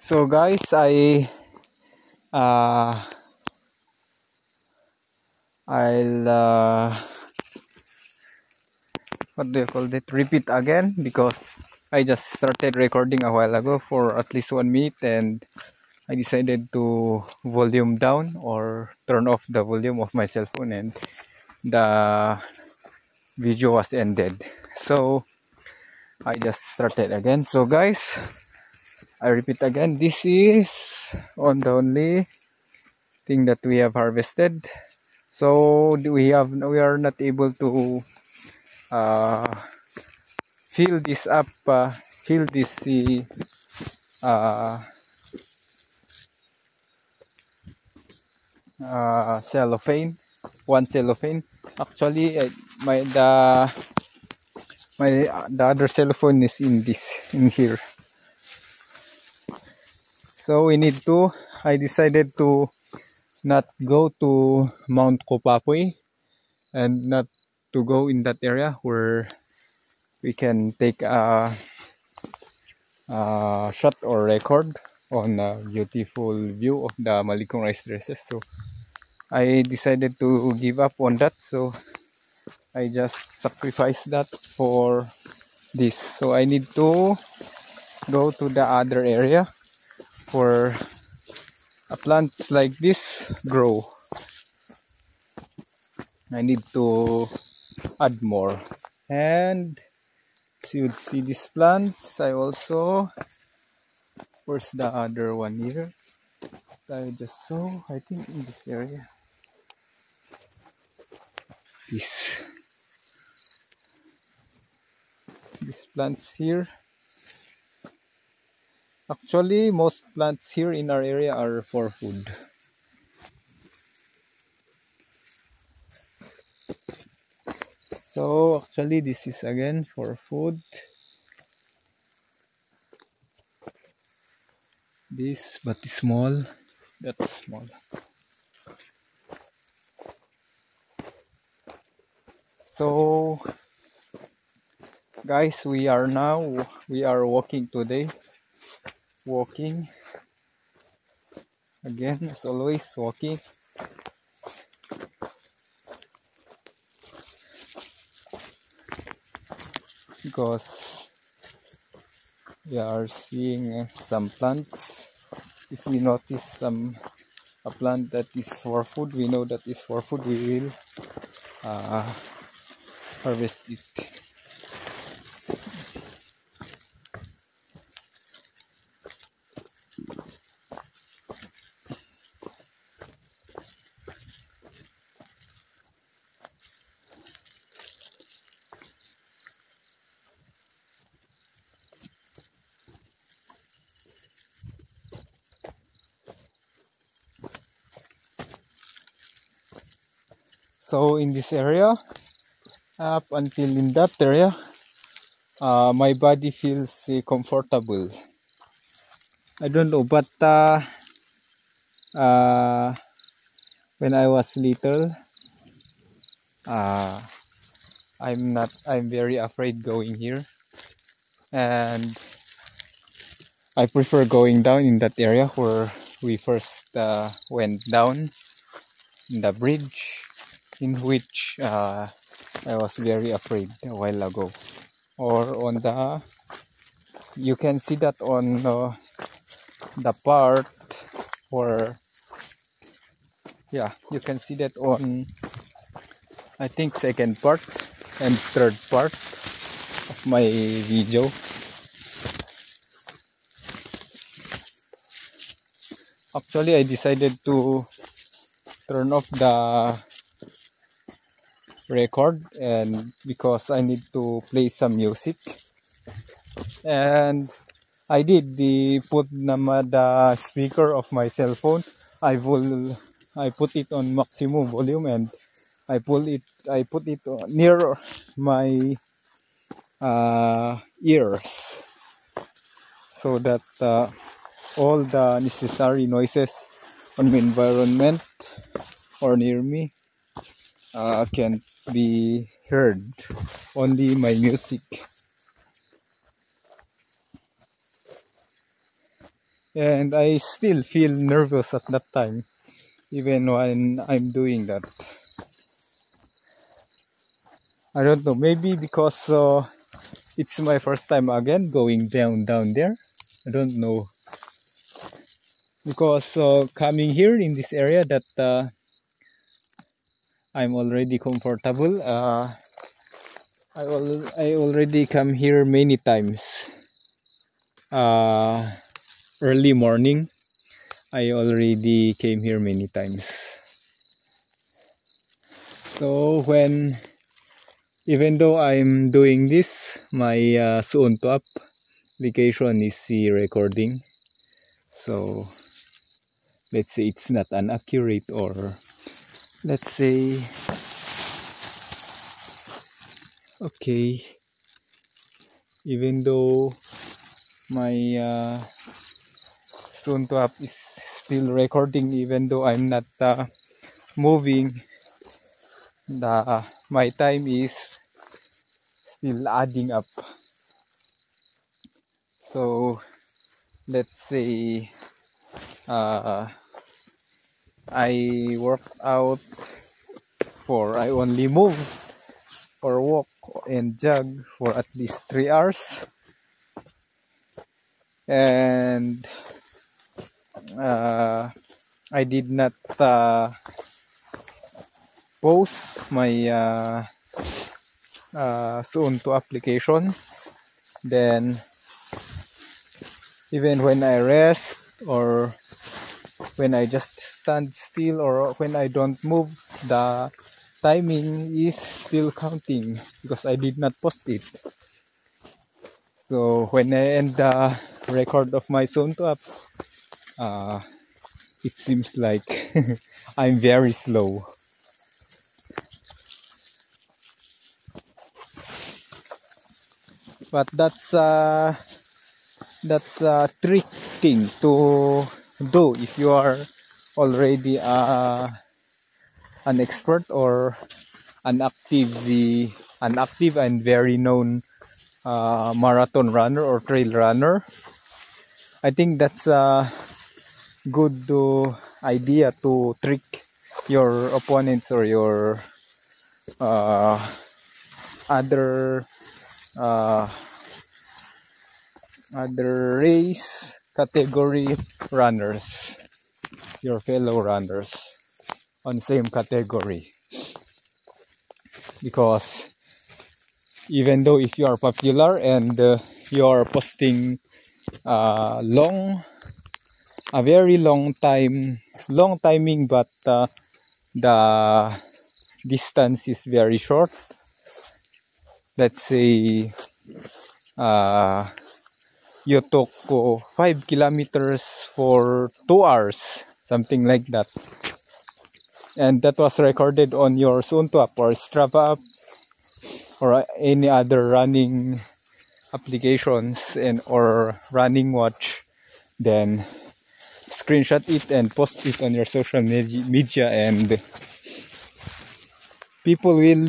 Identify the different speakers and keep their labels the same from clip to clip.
Speaker 1: So guys, uh, I'll what do you call it? Repeat again because I just started recording a while ago for at least 1 minute, and I decided to volume down or turn off the volume of my cell phone, and the video was ended. So I just started again. So guys, I repeat again. This is on the only thing that we have harvested. So we are not able to uh, fill this up, fill this uh, cellophane, one cellophane. Actually, the other cellophane is in here. So we need to. I decided to not go to Mount Kopapoy and not to go in that area where we can take a shot or record on a beautiful view of the Malikong rice terraces. So I decided to give up on that, so I just sacrificed that for this. So I need to go to the other area where plants like this grow. I need to add more, and so you'd see these plants. I also, where's the other one here? I just saw, I think in this area. These plants here. Actually, most plants here in our area are for food. So actually this is again for food. This, but small. That's small. So guys, we are walking today. Walking again, as always, walking. Because we are seeing some plants. If we notice a plant that is for food, we know that is for food, we will harvest it. So in this area, up until in that area, my body feels comfortable. I don't know, but when I was little, I'm very afraid going here, and I prefer going down in that area where we first went down in the bridge, in which I was very afraid a while ago. Or on the, you can see that on the part where, yeah, you can see that on, I think, second part and third part of my video. Actually, I decided to turn off the record, and because I need to play some music, and I did put the speaker of my cell phone. I put it on maximum volume, and I put it near my ears, so that all the necessary noises on my environment or near me can be heard. Only my music. and I still feel nervous at that time, even when I'm doing that. I don't know, maybe because it's my first time again going down there. I don't know, because coming here in this area that I'm already comfortable. I already come here many times. Uh, Early morning, I already came here many times. So even though I'm doing this, my soon to up application is recording. So let's say it's not inaccurate, or let's say okay, even though my soon to up is still recording, even though I'm not moving, my time is still adding up. So let's say I work out I only move or walk and jog for at least 3 hours, and I did not post my soon to application. Then even when I rest, or when I just stand still, or when I don't move, the timing is still counting because I did not post it. So when I end the record of my soon to up, it seems like I'm very slow. But that's a trick thing to do if you are already an expert or an active and very known marathon runner or trail runner. I think that's a good idea to trick your opponents or your other race category runners, your fellow runners on same category, because even though if you are popular and you are posting a very long timing, but the distance is very short. Let's say you took 5 kilometers for 2 hours, something like that, and that was recorded on your soon to up or Strava app or any other running applications and or running watch. Then screenshot it and post it on your social media, and people will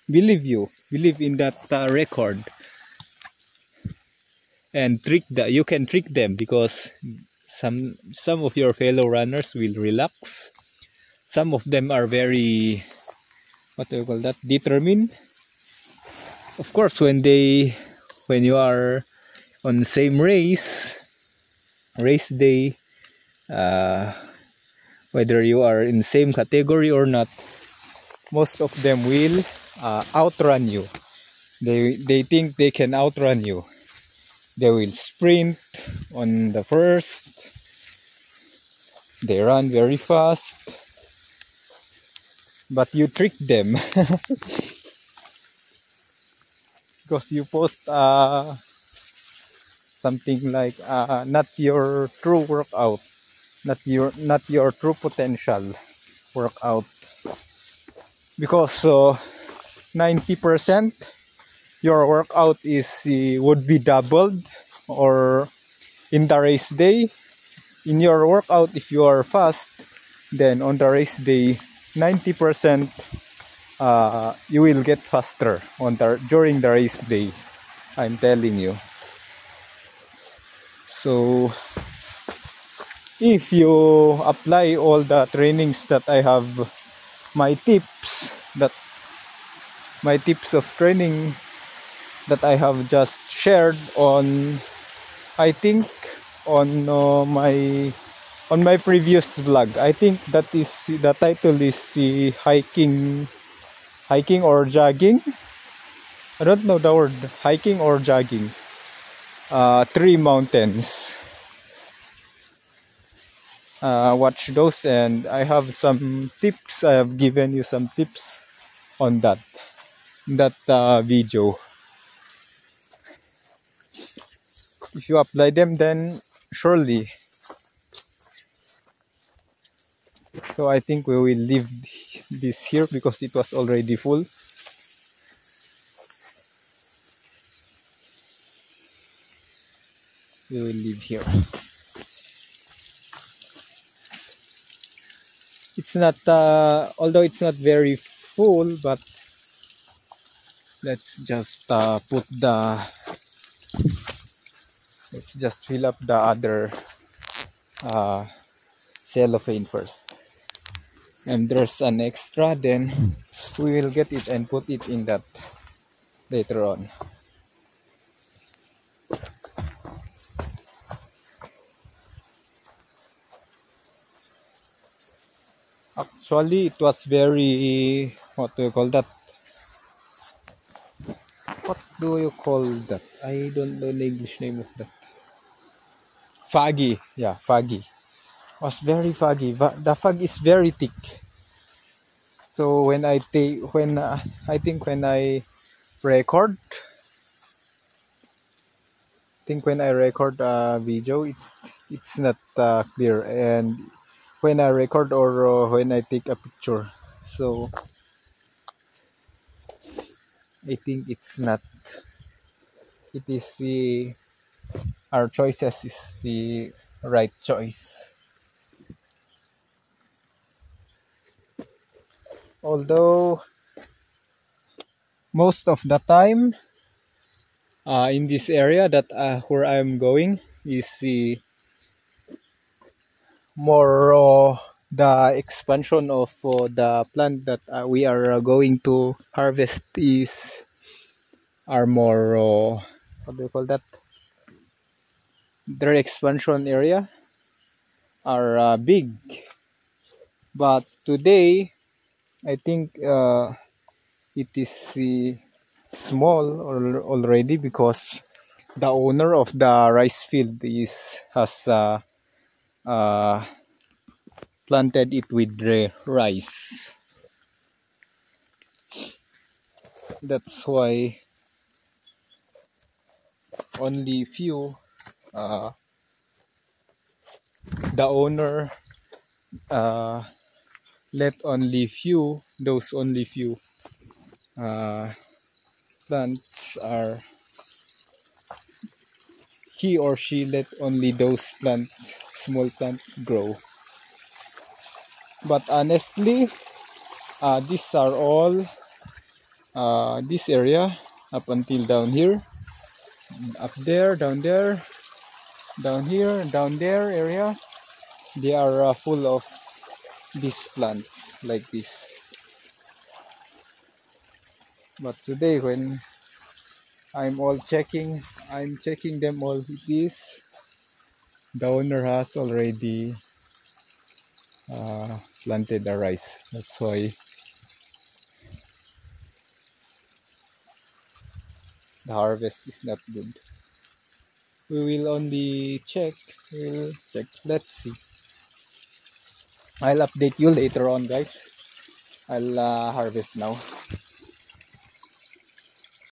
Speaker 1: believe in that record, and you can trick them, because some of your fellow runners will relax. Some of them are very, what do you call that, determined. Of course, when you are on the same race day, whether you are in the same category or not, most of them will outrun you. They think they can outrun you. They will sprint on the first. They run very fast, but you trick them because you post something like not your true workout, not your true potential workout, because 90% your workout would be doubled, or in the race day. In your workout, if you are fast, then on the race day 90% you will get faster during the race day, I'm telling you. So if you apply all the trainings that I have, my tips of training that I have just shared on, I think on my previous vlog. I think that is the title is the hiking or jogging. I don't know the word, hiking or jogging. Three mountains. Watch those, and I have some tips. I have given you some tips on that video. If you apply them, then surely. So I think we will leave this here because it was already full. We will leave here. It's not, although it's not very full, but let's just let's just fill up the other cellophane first. And there's an extra, then we will get it and put it in that later on. Actually, it was very, what do you call that? What do you call that? I don't know the English name of that. Foggy. Yeah, foggy. It was very foggy. The fog is very thick. So when I I think when I record, a video, it's not clear, and when I record or when I take a picture, so I think it's not, it is the, our choices is the right choice. Although most of the time in this area that where I'm going is the more the expansion of the plant that we are going to harvest are more what do you call that, their expansion area are big. But today I think it is small already because the owner of the rice field has planted it with rice. That's why only few the owner let only few plants are, he or she let only those small plants grow. But honestly, these are all this area up until down here, up there, down there, down here, down there area, they are full of these plants like this. But today when I'm checking them all, it is the owner has already planted the rice. That's why the harvest is not good. We will only check. We'll check. Let's see. I'll update you later on, guys. I'll harvest now.